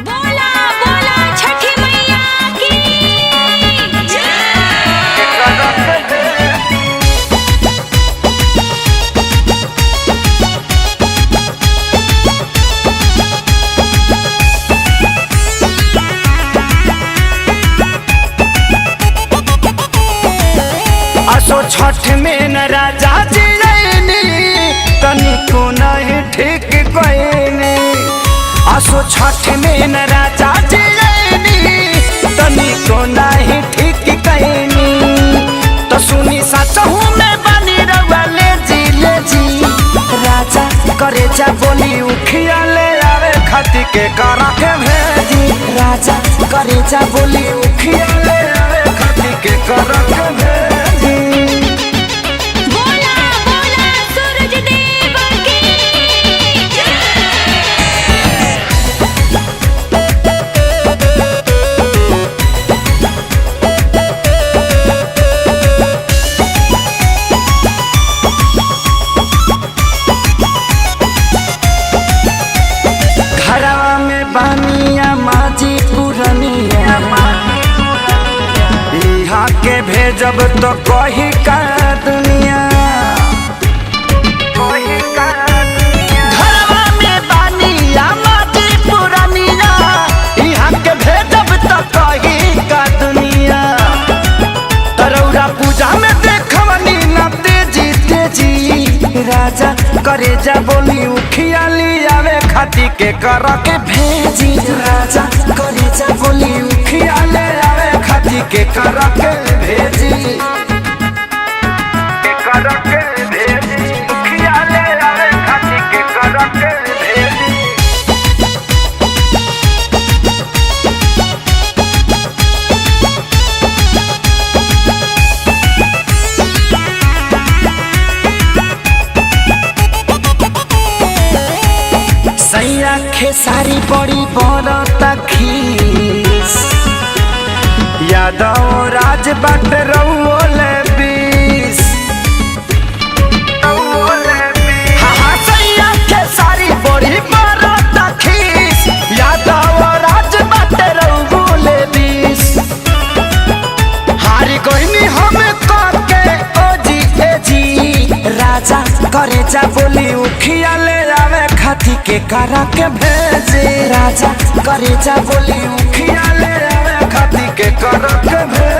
बोला बोला छठी मैया की असो छठ में न राजा जी रैनी तनिको नहीं ठीक कहनी। असो छठ में न राजा जी रैनी तनिको नहीं ठीक कहनी। तो सुनी सचहू में बनी रउआ ले जी राजा करे जा बोली उखिया ले आवे खती के करा के भेजी। राजा करे जा बोली उखिया ले आवे खती के करा के भेजी। बोला बोला सूरज देव की घरवा में बानिया माजी पुरनिया इहा के भेजब तो कही का दुनिया। घरवा में बानिया माजी पुरनिया इहा के भेजब तो कही का दुनिया। तरौरा पूजा में देखवनी न तेजी राजा करे जा बोली उखिया ली आवे खाती के कर के भेजी। राजा करे जा बोली उखिया ले आवे खाती के कर के भेजी। के कर के भेजी उखिया ले आवे खाती के कर के भेजी। सैया खेसारी बड़ी बरता खीस यादव राज बट रउले बीस। हाँ सैया खेसारी बड़ी बरता खीस यादव राज बट रउले बीस। हारी कोई हम के ओजी एजी राजा करे जा बोली उखिया ले आवे खाती के करा के भेजे। राजा करे जा बोली उखिया ले आवे खाती के करा के भेजे।